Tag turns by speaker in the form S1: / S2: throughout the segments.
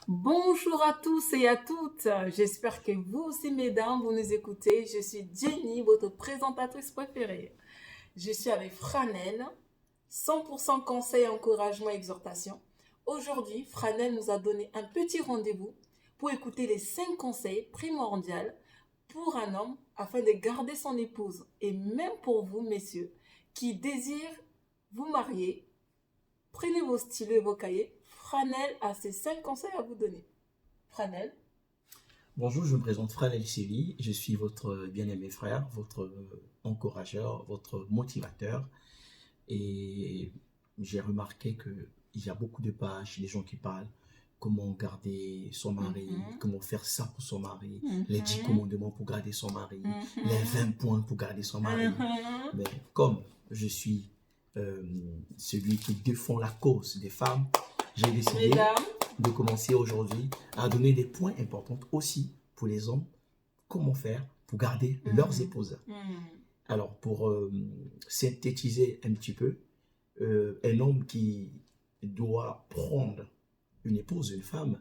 S1: Bonjour à tous et à toutes. J'espère que vous aussi, mesdames, vous nous écoutez. Je suis Jenny, votre présentatrice préférée. Je suis avec Franel, 100% conseil, encouragement et exhortation. Aujourd'hui, Franel nous a donné un petit rendez-vous pour écouter les 5 conseils primordiaux pour un homme afin de garder son épouse. Et même pour vous, messieurs, qui désirent vous marier, prenez vos stylos et vos cahiers. Franel a ces 5 conseils à vous donner. Franel.
S2: Bonjour, je me présente Franel Séville. Je suis votre bien-aimé frère, votre encourageur, votre motivateur. Et j'ai remarqué qu'il y a beaucoup de pages, des gens qui parlent comment garder son mari, comment faire ça pour son mari, les 10 commandements pour garder son mari, les 20 points pour garder son mari. Mais comme je suis celui qui défend la cause des femmes, j'ai décidé de commencer aujourd'hui à donner des points importants aussi pour les hommes, comment faire pour garder leurs épouses. Alors, pour synthétiser un petit peu, un homme qui doit prendre une épouse, une femme,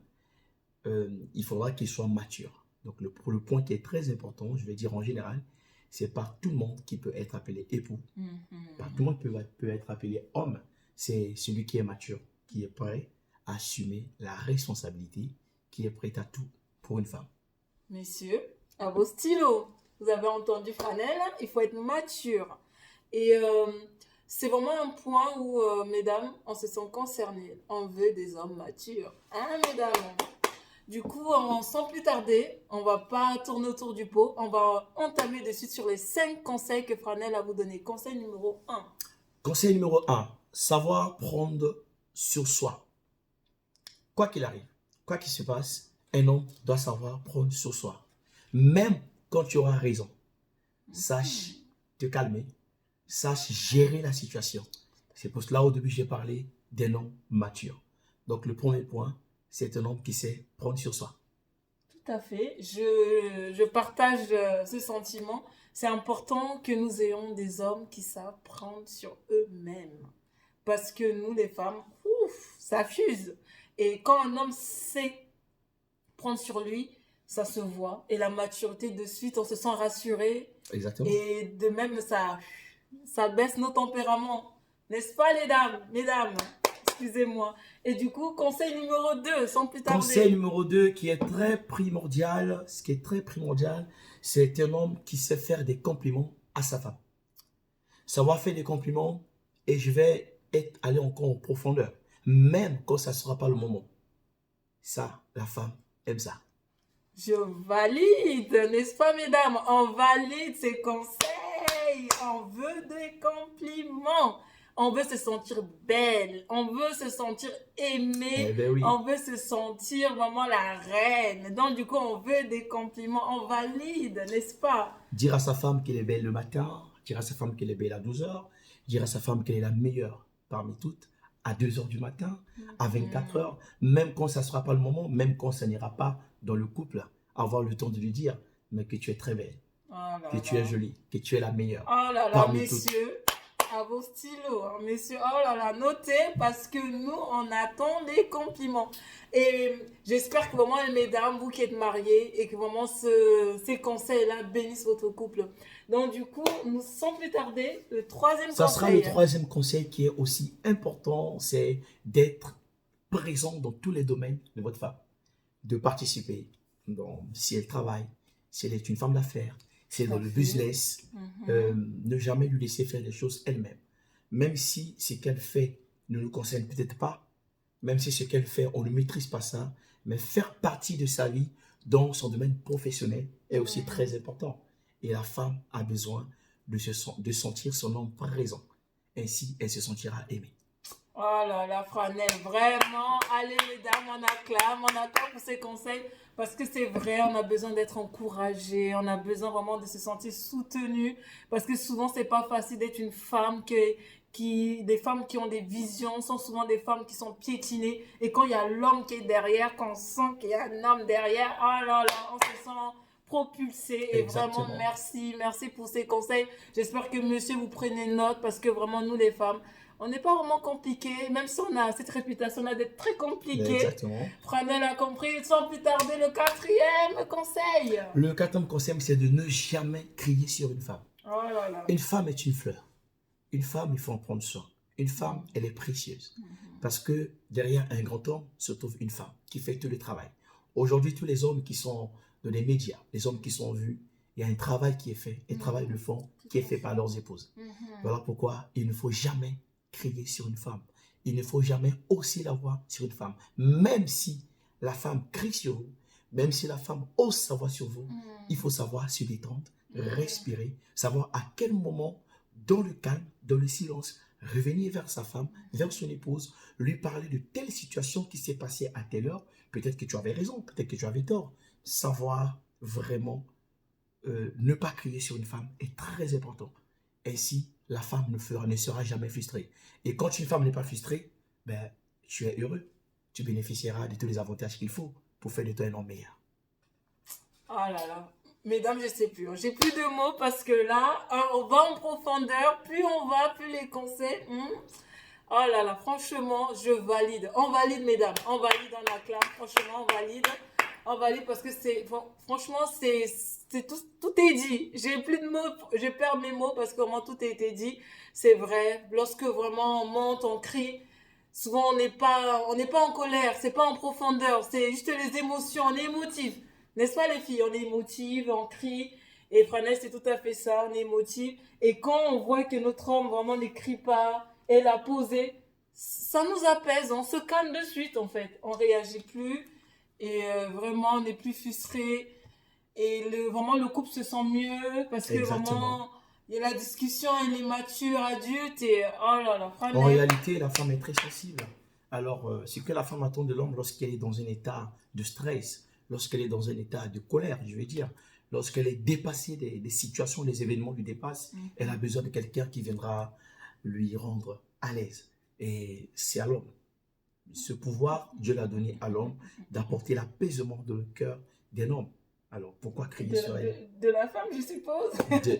S2: il faudra qu'il soit mature. Donc, le point qui est très important, je vais dire en général, c'est pas tout le monde qui peut être appelé époux. Pas tout le monde peut être appelé homme. C'est celui qui est mature, qui est prêt à assumer la responsabilité, qui est prêt à tout pour une femme.
S1: Messieurs, à vos stylos. Vous avez entendu Franel, il faut être mature. Et c'est vraiment un point où, mesdames, on se sent concerné. On veut des hommes matures. Hein, mesdames? Du coup, sans plus tarder, on va pas tourner autour du pot. On va entamer de suite sur les 5 conseils que Franel a vous donné. Conseil numéro 1.
S2: Conseil numéro 1, savoir prendre sur soi. Quoi qu'il arrive, quoi qu'il se passe, un homme doit savoir prendre sur soi. Même quand tu auras raison, sache te calmer, sache gérer la situation. C'est pour cela au début j'ai parlé d'un homme mature. Donc le premier point, c'est un homme qui sait prendre sur soi.
S1: Tout à fait, je partage ce sentiment. C'est important que nous ayons des hommes qui savent prendre sur eux-mêmes. Parce que nous, les femmes, ça fuse. Et quand un homme sait prendre sur lui, ça se voit. Et la maturité, de suite, on se sent rassuré.
S2: Exactement.
S1: Et de même, ça baisse nos tempéraments. N'est-ce pas, les dames, mesdames? Excusez-moi. Et du coup, conseil numéro 2, sans plus tarder.
S2: Conseil numéro 2 qui est très primordial, ce qui est très primordial, c'est un homme qui sait faire des compliments à sa femme. Savoir faire des compliments, et je vais aller encore en profondeur, même quand ça ne sera pas le moment. Ça, la femme aime ça.
S1: Je valide, n'est-ce pas, mesdames? On valide ces conseils. On veut des compliments. On veut se sentir belle. On veut se sentir aimée.
S2: Eh ben oui.
S1: On veut se sentir vraiment la reine. Donc, du coup, on veut des compliments. On valide, n'est-ce pas?
S2: Dire à sa femme qu'elle est belle le matin, dire à sa femme qu'elle est belle à 12 heures, dire à sa femme qu'elle est la meilleure parmi toutes, à 2 heures du matin, à 24 heures, même quand ça ne sera pas le moment, même quand ça n'ira pas dans le couple, avoir le temps de lui dire, mais que tu es très belle, que tu es jolie, que tu es la meilleure.
S1: Oh là là,
S2: parmi
S1: messieurs, à vos stylos, hein, messieurs, oh là là, notez, parce que nous, on attend des compliments. Et j'espère que vraiment, mesdames, vous qui êtes mariées, et que vraiment ces conseils-là bénissent votre couple. Donc, du coup, nous, sans plus tarder, le troisième conseil.
S2: Ça sera le troisième conseil qui est aussi important, c'est d'être présent dans tous les domaines de votre femme, de participer. Si elle travaille, si elle est une femme d'affaires, si elle est dans le business, ne jamais lui laisser faire des choses elle-même. Même si ce qu'elle fait ne nous concerne peut-être pas, même si ce qu'elle fait, on ne maîtrise pas ça, mais faire partie de sa vie dans son domaine professionnel est aussi très important. Et la femme a besoin de sentir son homme présent. Ainsi, elle se sentira aimée.
S1: Oh là là, Franel, vraiment, allez mesdames, on acclame pour ces conseils, parce que c'est vrai, on a besoin d'être encouragé, on a besoin vraiment de se sentir soutenu, parce que souvent c'est pas facile d'être une femme des femmes qui ont des visions sont souvent des femmes qui sont piétinées, et quand il y a l'homme qui est derrière, qu'on sent qu'il y a un homme derrière, oh là là, on se sent propulsé. Et
S2: Exactement.
S1: Vraiment merci pour ces conseils. J'espère que monsieur vous prenez note, parce que vraiment nous les femmes, On n'est pas vraiment compliqué, même si on a cette réputation là d'être très compliqué.
S2: Exactement.
S1: Franel a compris, sans plus tarder, le quatrième conseil.
S2: Le quatrième conseil, c'est de ne jamais crier sur une femme.
S1: Oh là là.
S2: Une femme est une fleur. Une femme, il faut en prendre soin. Une femme, elle est précieuse. Parce que derrière un grand homme se trouve une femme qui fait tout le travail. Aujourd'hui, tous les hommes qui sont dans les médias, les hommes qui sont vus, il y a un travail qui est fait, un travail de fond qui est fait par leurs épouses. Voilà pourquoi il ne faut jamais crier sur une femme. Il ne faut jamais hausser la voix sur une femme. Même si la femme crie sur vous, même si la femme hausse sa voix sur vous, il faut savoir se détendre, respirer, savoir à quel moment, dans le calme, dans le silence, revenir vers sa femme, vers son épouse, lui parler de telle situation qui s'est passée à telle heure. Peut-être que tu avais raison, peut-être que tu avais tort. Savoir vraiment ne pas crier sur une femme est très important. Ainsi, la femme ne sera jamais frustrée. Et quand une femme n'est pas frustrée, ben, tu es heureux. Tu bénéficieras de tous les avantages qu'il faut pour faire de toi un homme meilleur.
S1: Oh là là. Mesdames, je sais plus. J'ai plus de mots parce que là, on va en profondeur. Plus on va, plus les conseils. Oh là là, franchement, je valide. On valide, mesdames. On valide dans la classe. Franchement, on valide. On valide parce que franchement, tout est dit. J'ai plus de mots. Je perds mes mots parce que vraiment tout a été dit. C'est vrai. Lorsque vraiment on monte, on crie. Souvent, on n'est pas en colère. C'est pas en profondeur. C'est juste les émotions. On est émotif. N'est-ce pas les filles? On est émotive, on crie. Et Franel, c'est tout à fait ça, on est émotive. Et quand on voit que notre homme vraiment ne crie pas, et l'a posé, ça nous apaise, on se calme de suite en fait. On ne réagit plus et vraiment on n'est plus frustré. Et vraiment le couple se sent mieux parce que vraiment il y a la discussion, elle est mature, adulte et oh là là, Franel.
S2: En réalité, la femme est très sensible. Alors, ce que la femme attend de l'homme lorsqu'elle est dans un état de stress, lorsqu'elle est dans un état de colère, je veux dire, lorsqu'elle est dépassée des situations, des événements lui dépassent, elle a besoin de quelqu'un qui viendra lui rendre à l'aise. Et c'est à l'homme. Ce pouvoir, Dieu l'a donné à l'homme d'apporter l'apaisement dans le cœur d'un homme. Alors, pourquoi crier sur elle?
S1: De la femme, je suppose.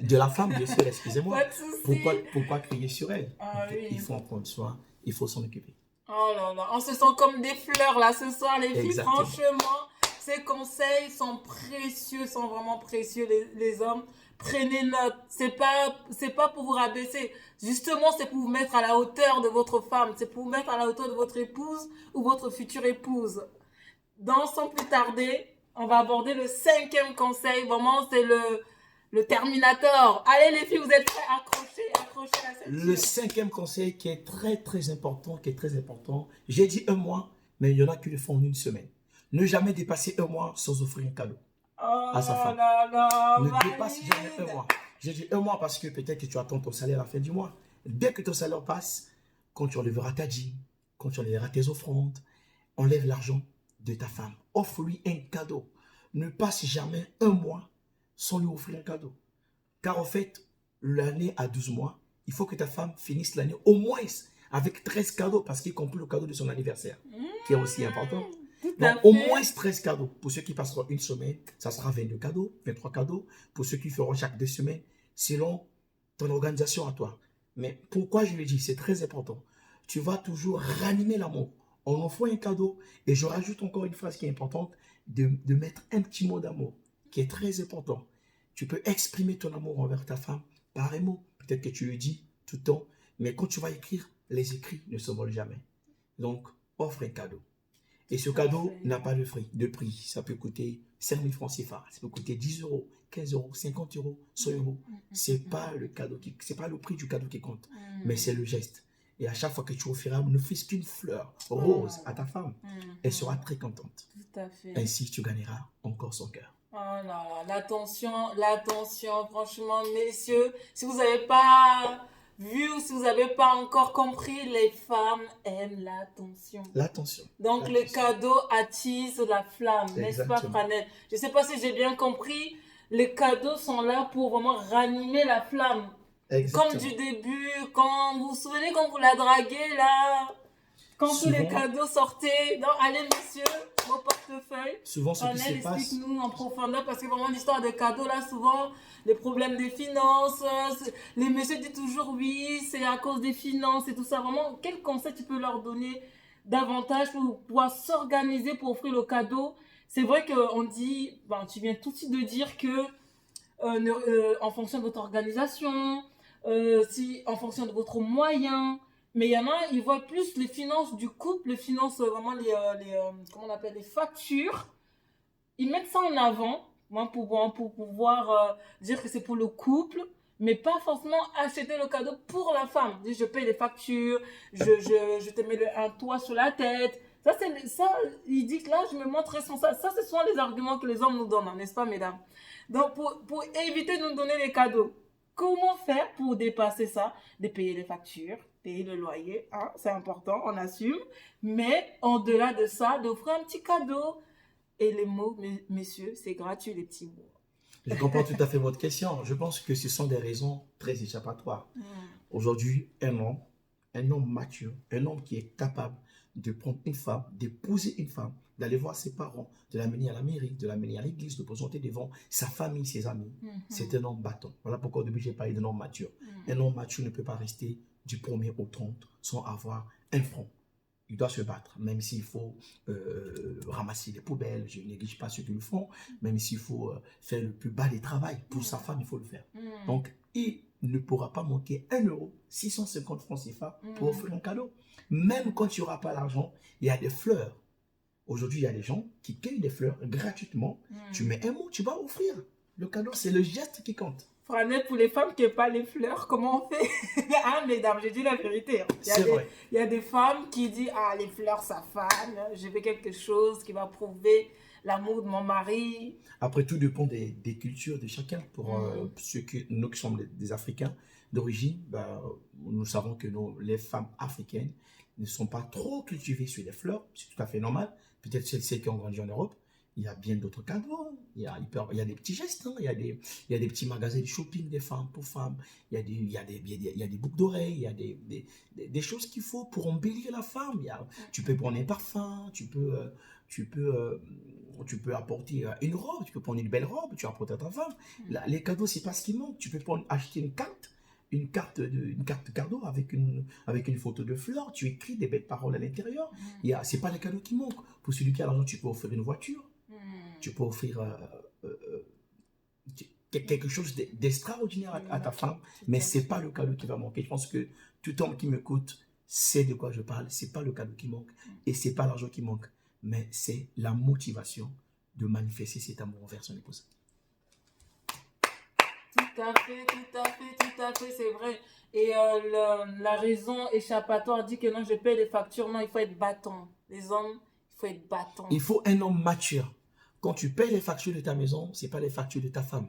S2: De la femme, bien sûr, excusez-moi.
S1: Pas de souci.
S2: Pourquoi crier sur elle?
S1: Oui.
S2: Il faut en prendre soin, il faut s'en occuper.
S1: Oh là là, on se sent comme des fleurs là ce soir les filles.
S2: Exactement.
S1: Franchement, ces conseils sont précieux, sont vraiment précieux les hommes. Prenez note, c'est pas pour vous rabaisser. Justement, c'est pour vous mettre à la hauteur de votre femme, c'est pour vous mettre à la hauteur de votre épouse ou votre future épouse. Sans plus tarder, on va aborder le 5e conseil. Vraiment, c'est le Terminator. Allez les filles, vous êtes prêts? Accrochez la ceinture.
S2: Le 5e conseil qui est très important, j'ai dit un mois, mais il y en a qui le font en une semaine. Ne jamais dépasser un mois sans offrir un cadeau à sa femme. Ne dépasse jamais un mois. J'ai dit un mois parce que peut-être que tu attends ton salaire à la fin du mois. Dès que ton salaire passe, quand tu enlèveras ta dîme, quand tu enlèveras tes offrandes, enlève l'argent de ta femme. Offre-lui un cadeau. Ne passe jamais un mois sans lui offrir un cadeau. Car en fait, l'année a 12 mois. Il faut que ta femme finisse l'année au moins avec 13 cadeaux parce qu'il compte le cadeau de son anniversaire, qui est aussi important. Donc, au moins 13 cadeaux. Pour ceux qui passeront une semaine, ça sera 22 cadeaux, 23 cadeaux. Pour ceux qui feront chaque 2 semaines, selon ton organisation à toi. Mais pourquoi je le dis, c'est très important. Tu vas toujours ranimer l'amour en offrant un cadeau. Et je rajoute encore une phrase qui est importante, de mettre un petit mot d'amour, qui est très important. Tu peux exprimer ton amour envers ta femme par un mot. Peut-être que tu le dis tout le temps, mais quand tu vas écrire, les écrits ne se volent jamais. Donc, offre un cadeau. Et ce cadeau n'a pas de prix. Ça peut coûter 5 000 francs CFA, ça peut coûter 10 euros, 15 euros, 50 euros, 100 euros. Ce n'est pas le prix du cadeau qui compte, mais c'est le geste. Et à chaque fois que tu offriras, ne fais qu'une fleur rose à ta femme. Elle sera très contente.
S1: Tout à fait.
S2: Ainsi, tu gagneras encore son cœur.
S1: Oh là là, l'attention, franchement, messieurs, si vous n'avez pas vu ou si vous n'avez pas encore compris, les femmes aiment l'attention.
S2: L'attention.
S1: Donc le cadeau attise la flamme, n'est-ce pas, Franel? Je ne sais pas si j'ai bien compris, les cadeaux sont là pour vraiment ranimer la flamme.
S2: Exactement.
S1: Comme du début, quand vous vous souvenez quand vous la draguez là, Quand tous les
S2: souvent,
S1: cadeaux sortaient, non, allez messieurs, vos portefeuilles.
S2: souvent ce qui se
S1: Chanel,
S2: passe,
S1: explique-nous en profondeur, parce que vraiment l'histoire des cadeaux, là, souvent, les problèmes des finances, les messieurs disent toujours oui, c'est à cause des finances et tout ça. Vraiment, quel conseil tu peux leur donner davantage pour pouvoir s'organiser pour offrir le cadeau? C'est vrai qu'on dit, ben, tu viens tout de suite de dire que en fonction de votre organisation, si, en fonction de votre moyen. Mais il y en a, ils voient plus les finances du couple, les finances, vraiment comment on appelle, les factures. Ils mettent ça en avant, hein, pour pouvoir dire que c'est pour le couple, mais pas forcément acheter le cadeau pour la femme. Dis, je paye les factures, je te mets un toit sur la tête. Ça, il dit que là, je me montre responsable. Ça, ce sont les arguments que les hommes nous donnent, hein, n'est-ce pas, mesdames? Donc, pour éviter de nous donner les cadeaux, comment faire pour dépasser ça? De payer les factures, payer le loyer, hein, c'est important, on assume. Mais en-delà de ça, d'offrir un petit cadeau. Et les mots, messieurs, c'est gratuit, les petits mots.
S2: je comprends tout à fait votre question. Je pense que ce sont des raisons très échappatoires. Aujourd'hui, un homme mature, un homme qui est capable de prendre une femme, d'épouser une femme, d'aller voir ses parents, de l'amener à la mairie, de l'amener à l'église, de présenter devant sa famille, ses amis. C'est un homme battant. Voilà pourquoi au début j'ai parlé d'un homme mature. Un homme mature ne peut pas rester du 1er au 30 sans avoir un franc. Il doit se battre, même s'il faut ramasser les poubelles, je ne néglige pas ceux qui le font, même s'il faut faire le plus bas des travaux, pour sa femme, il faut le faire. Donc, il ne pourra pas manquer 1 euro, 650 francs CFA pour offrir un cadeau. Même quand tu n'auras pas l'argent, il y a des fleurs. Aujourd'hui, il y a des gens qui cueillent des fleurs gratuitement. Tu mets un mot, tu vas offrir. Le cadeau, c'est le geste qui compte.
S1: Franel, pour les femmes qui n'aiment pas les fleurs, comment on fait? Ah, mesdames, j'ai dit la vérité. Hein.
S2: C'est vrai.
S1: Il y a des femmes qui disent, ah, les fleurs, ça fane. Je veux quelque chose qui va prouver l'amour de mon mari.
S2: Après, tout dépend des cultures de chacun. Pour nous qui sommes des Africains d'origine, nous savons que les femmes africaines ne sont pas trop cultivées sur les fleurs. C'est tout à fait normal. Peut-être celles qui ont grandi en Europe. Il y a bien d'autres cadeaux. Il y a des petits gestes. Hein. Il y a des petits magasins de shopping des femmes pour femmes. Il y a des boucles d'oreilles. Il y a des choses qu'il faut pour embellir la femme. Tu peux prendre un parfum. Tu peux apporter une robe. Tu peux prendre une belle robe. Tu apportes à ta femme. Là, les cadeaux, c'est pas ce qui manque. Tu peux acheter une carte de cadeau avec une photo de fleurs. Tu écris des belles paroles à l'intérieur. C'est pas les cadeaux qui manquent. Pour celui qui a l'argent, tu peux offrir une voiture. Tu peux offrir quelque chose d'extraordinaire à ta femme, mais ce n'est pas le cadeau qui va manquer. Je pense que tout homme qui m'écoute sait de quoi je parle. Ce n'est pas le cadeau qui manque et ce n'est pas l'argent qui manque, mais c'est la motivation de manifester cet amour envers son épouse.
S1: Tout à fait, c'est vrai. Et la raison échappatoire dit que non, je paye les factures. Non, il faut être battant. Les hommes, il faut être battant.
S2: Il faut un homme mature. Quand tu payes les factures de ta maison, ce n'est pas les factures de ta femme.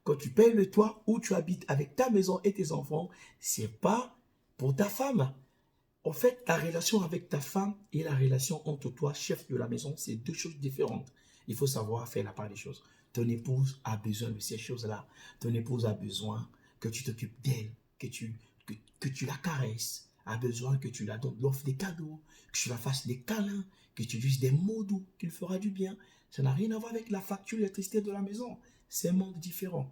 S2: Quand tu payes le toit où tu habites avec ta maison et tes enfants, ce n'est pas pour ta femme. En fait, ta relation avec ta femme et la relation entre toi, chef de la maison, c'est deux choses différentes. Il faut savoir faire la part des choses. Ton épouse a besoin de ces choses-là. Ton épouse a besoin que tu t'occupes d'elle, que tu la caresses, a besoin que tu la donnes, l'offre des cadeaux, que tu la fasses des câlins, que tu dises des mots doux, qu'il fera du bien. Ça n'a rien à voir avec la facture et l'électricité de la maison. C'est un monde différent.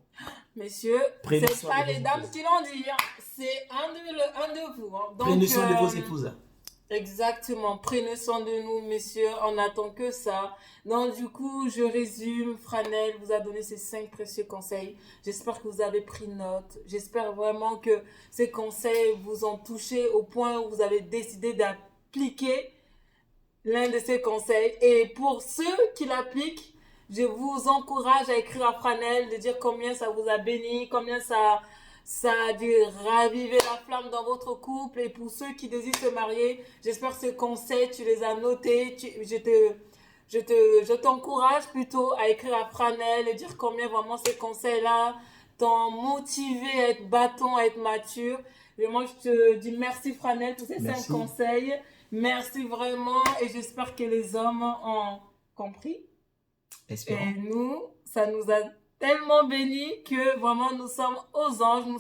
S1: Messieurs, c'est pas les dames qui l'ont dit. Hein. C'est un de vous. Hein. Donc,
S2: prenez soin de vos épouses.
S1: Exactement. Prenez soin de nous, messieurs. On n'attend que ça. Donc, du coup, je résume. Franel vous a donné ces 5 précieux conseils. J'espère que vous avez pris note. J'espère vraiment que ces conseils vous ont touché au point où vous avez décidé d'appliquer l'un de ces conseils. Et pour ceux qui l'appliquent, je vous encourage à écrire à Franel, de dire combien ça vous a béni, combien ça a dû raviver la flamme dans votre couple. Et pour ceux qui désirent se marier, j'espère que ces conseils, tu les as notés. Je t'encourage plutôt à écrire à Franel et dire combien vraiment ces conseils-là t'ont motivé à être battant, à être mature. Et moi, je te dis merci Franel pour ces 5 conseils. Merci vraiment et j'espère que les hommes ont compris.
S2: Espérons.
S1: Et nous, ça nous a tellement bénis que vraiment nous sommes aux anges, nous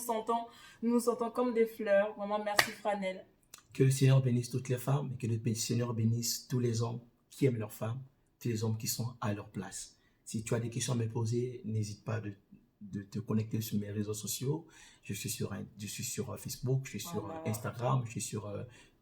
S1: nous sentons comme des fleurs. Vraiment, merci Franel.
S2: Que le Seigneur bénisse toutes les femmes et que le Seigneur bénisse tous les hommes qui aiment leurs femmes, tous les hommes qui sont à leur place. Si tu as des questions à me poser, n'hésite pas de te connecter sur mes réseaux sociaux. Je suis sur Facebook, je suis sur
S1: Voilà.
S2: Instagram, je suis sur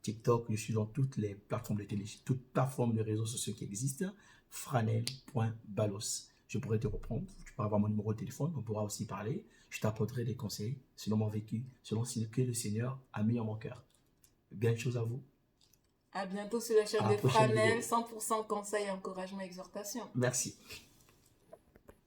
S2: TikTok, je suis dans toutes les plateformes toutes plateformes de réseaux sociaux qui existent. Franel.balos. Je pourrais te reprendre, tu peux avoir mon numéro de téléphone, on pourra aussi parler. Je t'apporterai des conseils selon mon vécu, selon ce que le Seigneur a mis en mon cœur. Bien de choses à vous.
S1: À bientôt sur la chaîne
S2: À la
S1: de
S2: prochaine
S1: Franel,
S2: vidéo.
S1: 100% conseil, encouragement, exhortation.
S2: Merci.